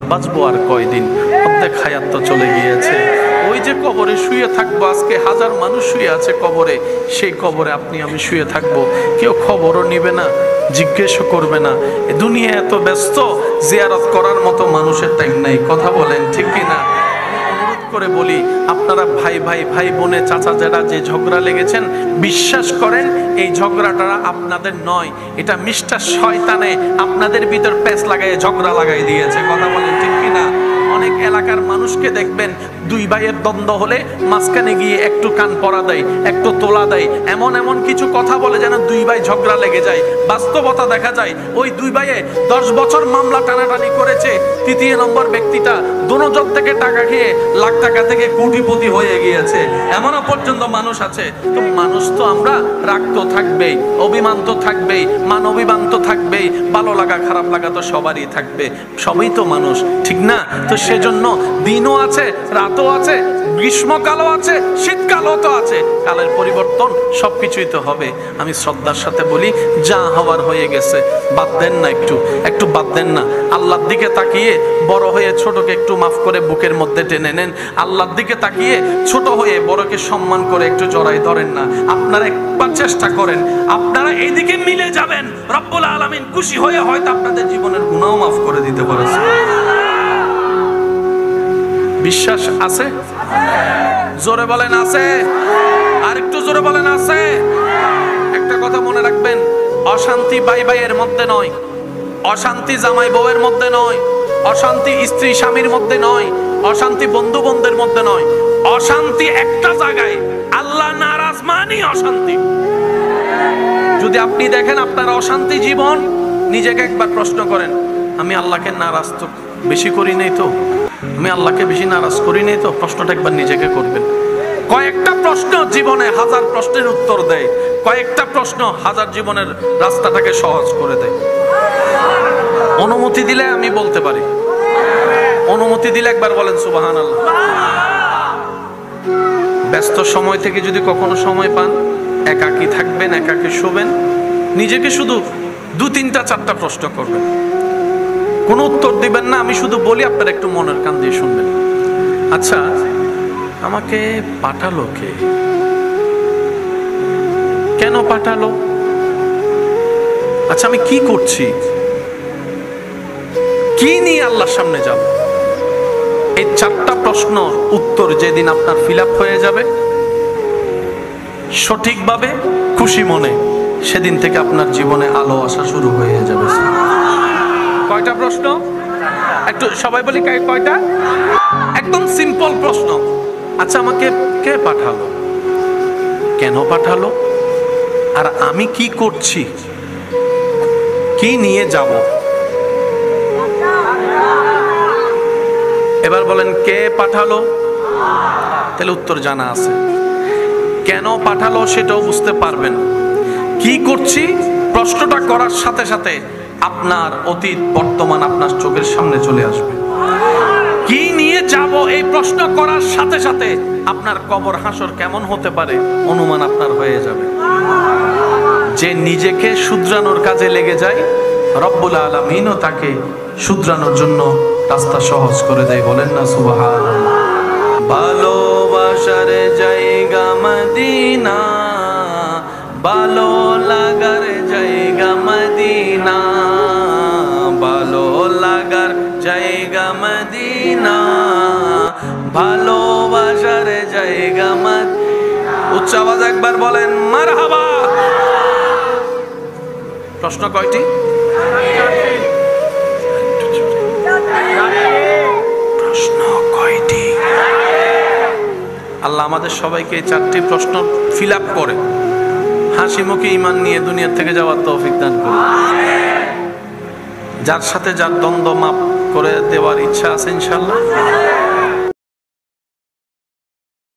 বাঁচবো আর কয়দিন, অর্ধেক হায়াত তো চলে গিয়েছে। ওই যে কবরে শুয়ে থাকবো, আজকে হাজার মানুষ শুয়ে আছে কবরে, সেই কবরে আপনি আমি শুয়ে থাকবো, কেউ খবরও নিবে না, জিজ্ঞেসও করবে না। দুনিয়া এত ব্যস্ত, জিয়ারত করার মতো মানুষের টাইম নাই। কথা বলেন ঠিক কিনা? করে বলি, আপনারা ভাই ভাই ভাই বোনে চাচা জেঠা যে ঝগড়া লেগেছেন, বিশ্বাস করেন এই ঝগড়াটা আপনাদের নয়, এটা মিস্টার শয়তানে আপনাদের ভিতর প্যাঁচ লাগাই ঝগড়া লাগাই দিয়েছে। কথা বলেন ঠিক কিনা? অনেক এলাকার মানুষকে দেখবেন দুই ভাইয়ের দ্বন্দ্ব হলে মাঝখানে গিয়ে একটু কান পরা দেয়, একটু তোলা দেয়, এমন এমন কিছু কথা বলে যেন দুই ভাই ঝগড়া লেগে যায়। বাস্তবতা দেখা যায় ওই দুই ভাইয়ে 10 বছর মামলা টানাটানি করেছে, তৃতীয় নম্বর ব্যক্তিটা দোনোজন থেকে টাকা খেয়ে লাখ টাকা থেকে কোটিপতি হয়ে গিয়েছে, এমনও পর্যন্ত মানুষ আছে। তো মানুষ তো আমরা, রাগ তো থাকবেই, অভিমান তো থাকবেই, মান অভিমান তো থাকবেই, ভালো লাগা খারাপ লাগা তো সবারই থাকবে, সবই তো মানুষ, ঠিক না? তো সেজন্য দিনও আছে, রাতও আছে, গ্রীষ্মকালও আছে, শীতকালও তো আছে, কালের পরিবর্তন সবকিছুই তো হবে। আমি শ্রদ্ধার সাথে বলি, যা হওয়ার হয়ে গেছে, বাদ দেন না, একটু বাদ দেন না। আল্লাহর দিকে তাকিয়ে বড় হয়ে ছোটকে একটু মাফ করে বুকের মধ্যে টেনে নেন। আল্লাহর দিকে তাকিয়ে ছোট হয়ে বড়কে সম্মান করে একটু জড়াই ধরেন না। আপনারা একবার চেষ্টা করেন, আপনারা এইদিকে মিলে যাবেন, রব্বুল আলামিন খুশি হয়ে হয়তো আপনাদের জীবনের গুনাহ মাফ করে দিতে পারে। বিশ্বাস আছে? জোরে বলেন আছে? আর একটু জোরে বলেন আছে? একটা কথা মনে রাখবেন, অশান্তি ভাই ভাইয়ের মধ্যে নয়, অশান্তি জামাই বউয়ের মধ্যে নয়, অশান্তি স্ত্রী স্বামীর মধ্যে নয়, অশান্তি বন্ধু বন্ধুদের মধ্যে নয়, অশান্তি একটা জায়গায়, আল্লাহ নারাজ মানেই অশান্তি। যদি আপনি দেখেন আপনার অশান্তি জীবন, নিজেকে একবার প্রশ্ন করেন, আমি আল্লাহকে নারাজ তো বেশি করি নাই তো, আমি আল্লাহকে বেশি নারাজ করি নাই তো? প্রশ্নটা একবার নিজেকে করবেন। কয়েকটা প্রশ্ন জীবনে হাজার প্রশ্নের উত্তর দেয়, কয়েকটা প্রশ্ন হাজার জীবনের রাস্তাটাকে সহজ করে দেয়। অনুমতি দিলে আমি বলতে পারি, অনুমতি দিলে একবার বলেন সুবহানাল্লাহ। ব্যস্ত সময় থেকে যদি কখনো সময় পান, একাকী থাকবেন, একাকী শোবেন, নিজেকে শুধু 2, 3, 4টা প্রশ্ন করবেন, কোনো উত্তর দিবেন না, আমি শুধু বলি, আপনারা একটু মনের কান দিয়ে শুনবেন। আচ্ছা, আমাকে পাঠালো কে? কেন পাঠালো? আচ্ছা, আমি কি করছি? কি নিয়ে আল্লাহর সামনে যাব? এই 4টা প্রশ্ন উত্তর যেদিন আপনার ফিল আপ হয়ে যাবে সঠিকভাবে, খুশি মনে, সেদিন থেকে আপনার জীবনে আলো আসা শুরু হয়ে যাবে। কয়টা প্রশ্ন? একটু সবাই বলি কয়টা? একদম সিম্পল প্রশ্ন। আচ্ছা, আমাকে কে পাঠালো? কেন পাঠালো? আর আমি কি করছি? কি নিয়ে যাব? এবার বলেন, কে পাঠালো? তাহলে উত্তর জানা আছে। কেন পাঠালো সেটাও বুঝতে পারবেন। কি করছি প্রশ্নটা করার সাথে সাথে আপনার অতীত বর্তমান আপনার চোখের সামনে চলে আসবে। কি নিয়ে যাব এই প্রশ্ন করার সাথে সাথে আপনার কবর হাসর কেমন হতে পারে অনুমান আপনার হয়ে যাবে। যে নিজেকে শুধরানোর কাজে লেগে যায়, রব্বুল আলামিনও তাকে শুধরানোর জন্য রাস্তা সহজ করে দেয়। বলেন না সুবহানাল্লাহ। ভালোবাসার জায়গা মদিনা, ভালো লাগার জায়গা মদিনা, ভালো লাগার জায়গা মদিনা, ভালোবাসার জায়গা মদিনা। উচ্চ আওয়াজ একবার বলেন মারহাবা। প্রশ্ন কয়টি? প্রশ্ন কয়টি? আল্লাহ আমাদের সবাইকে 4টি প্রশ্ন ফিল আপ করে হাসি মুখে ঈমান নিয়ে দুনিয়া থেকে যাওয়ার তৌফিক দান করুন। যার সাথে যার দ্বন্দ্ব মাপ করে দেওয়ার ইচ্ছা আছে ইনশাআল্লাহ।